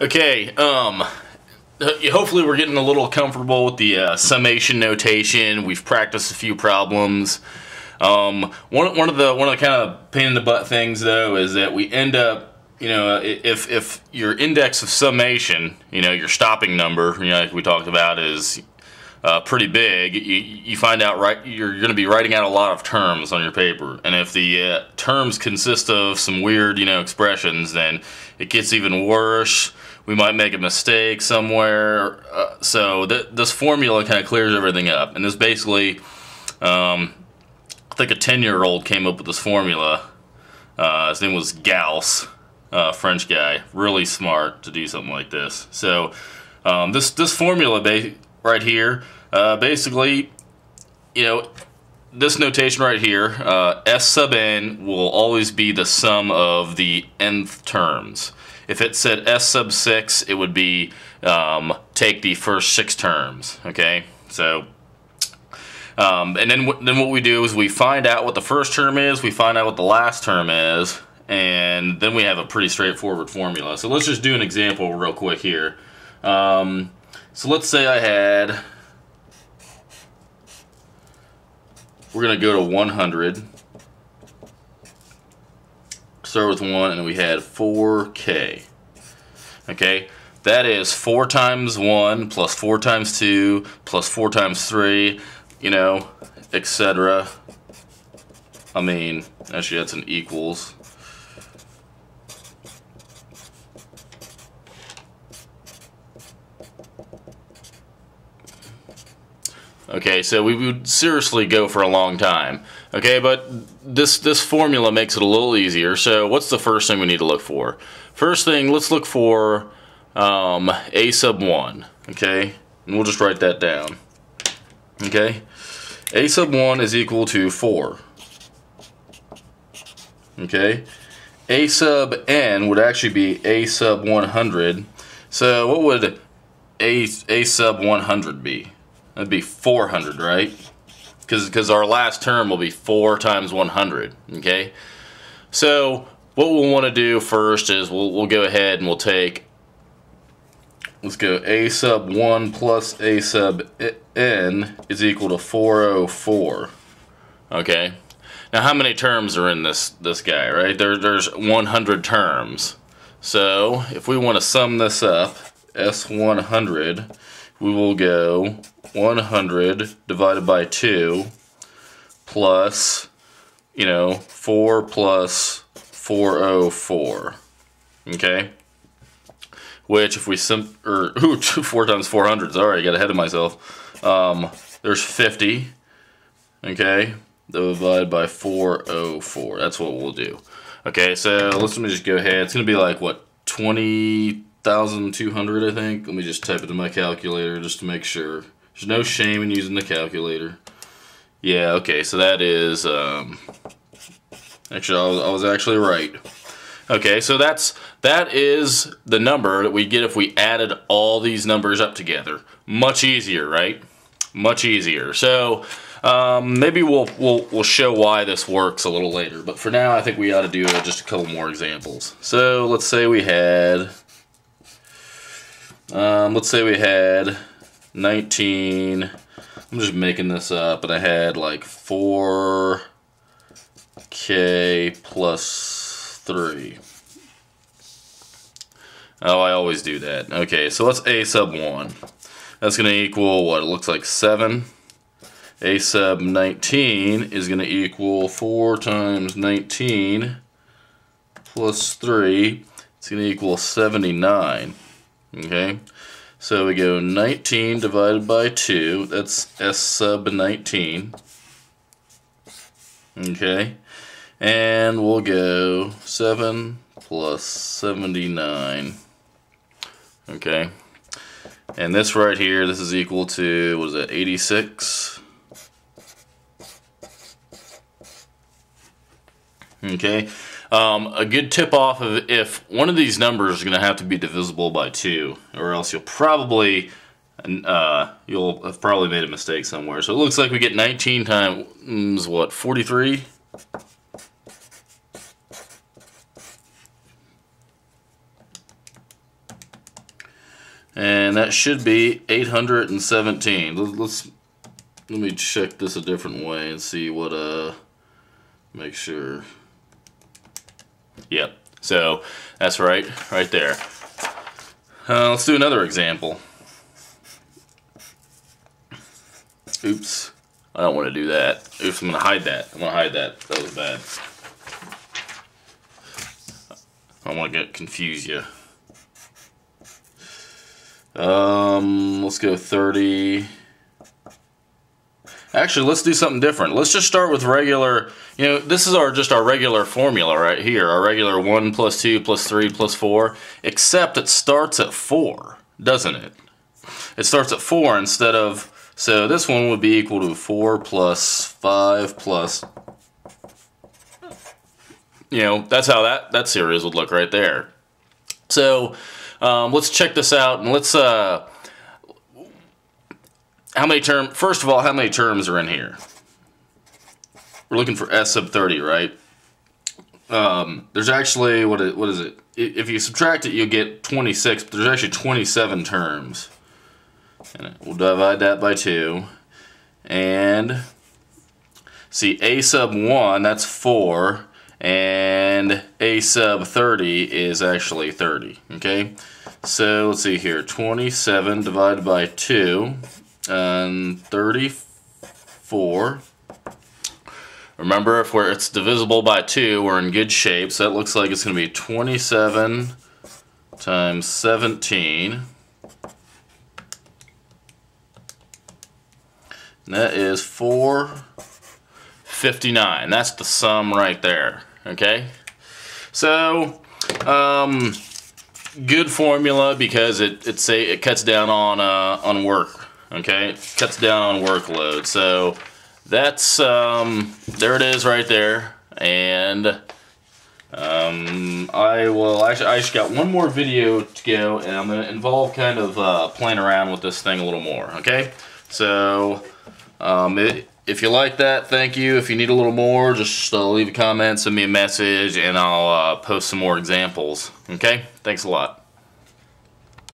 Okay, hopefully we're getting a little comfortable with the summation notation. We've practiced a few problems. One of the kind of pain in the butt things though is that we end up, if your index of summation, your stopping number, like we talked about, is pretty big, you find out you're going to be writing out a lot of terms on your paper, and if the terms consist of some weird expressions, then it gets even worse. We might make a mistake somewhere, so this formula kind of clears everything up. And this basically, I think a 10-year-old came up with this formula. His name was Gauss, French guy, really smart to do something like this. So this formula right here, basically, this notation right here, S sub n will always be the sum of the nth terms. If it said S sub 6, it would be take the first 6 terms. Okay, so and then what we do is we find out what the first term is, we find out what the last term is, and then we have a pretty straightforward formula. So let's just do an example real quick here. So let's say we're going to go to 100, start with 1, and we had 4k. Okay, that is 4 times 1 plus 4 times 2 plus 4 times 3, etc. I mean, actually that's an equals. Okay, so we would seriously go for a long time. Okay, but this formula makes it a little easier. So what's the first thing we need to look for? First thing, let's look for a sub 1. Okay, and we'll just write that down. Okay, a sub 1 is equal to 4. Okay, a sub n would actually be a sub 100. So what would a sub 100 be? That'd be 400, right? Because our last term will be 4 times 100. Okay, so what we'll want to do first is we'll go ahead and we'll take, let's go, a sub 1 plus a sub n is equal to 404. Okay, now how many terms are in this guy, right? There's 100 terms. So if we want to sum this up, S100, we will go 100 divided by 2 plus, 4 plus 404. Okay? Which if we 4 times 400, sorry, I got ahead of myself. There's 50. Okay? Divided by 404. That's what we'll do. Okay, so let me just go ahead. It's going to be like, what, 20,200, I think. Let me just type it in my calculator just to make sure. There's no shame in using the calculator. Yeah, okay, so that is, actually, I was actually right. Okay, so that is the number that we get if we added all these numbers up together. Much easier, right? Much easier. So maybe we'll show why this works a little later. But for now, I think we ought to do just a couple more examples. So let's say we had 19. I'm just making this up, and I had like 4k plus 3. Oh, I always do that. Okay, so let's a sub 1. That's going to equal what? It looks like 7. A sub 19 is going to equal 4 times 19 plus 3. It's going to equal 79. Okay, so we go 19 divided by 2. That's S sub 19. Okay, and we'll go 7 plus 79. Okay, and this right here, this is equal to, what is that, 86? Okay, a good tip off of if one of these numbers is going to have to be divisible by 2, or else you'll have probably made a mistake somewhere. So it looks like we get 19 times what, 43? And that should be 817. Let me check this a different way and see what, make sure. Yep, so that's right there. Let's do another example. Oops, I don't want to do that. Oops, I'm going to hide that. That was bad. I don't want to confuse you. Let's go 30. Actually, let's do something different. Let's just start with regular, this is just our regular formula right here. Our regular 1 plus 2 plus 3 plus 4, except it starts at 4, doesn't it? It starts at 4 instead of, so this one would be equal to 4 plus 5 plus, that's how that series would look right there. So, let's check this out, and let's, first of all, how many terms are in here? We're looking for S sub 30, right? There's actually, what is it? If you subtract it, you'll get 26, but there's actually 27 terms. And we'll divide that by 2. And, see, A sub 1, that's 4, and A sub 30 is actually 30, okay? So, let's see here, 27 divided by 2, and 34. Remember, if it's divisible by 2, we're in good shape, so that looks like it's going to be 27 times 17. And that is 459. That's the sum right there, okay? So, good formula because it cuts down on work, okay? It cuts down on workload. So that's there it is right there. And I just got one more video to go, and I'm going to involve kind of playing around with this thing a little more, okay? So if you like that, thank you. If you need a little more, just leave a comment, send me a message, and I'll post some more examples. Okay? Thanks a lot.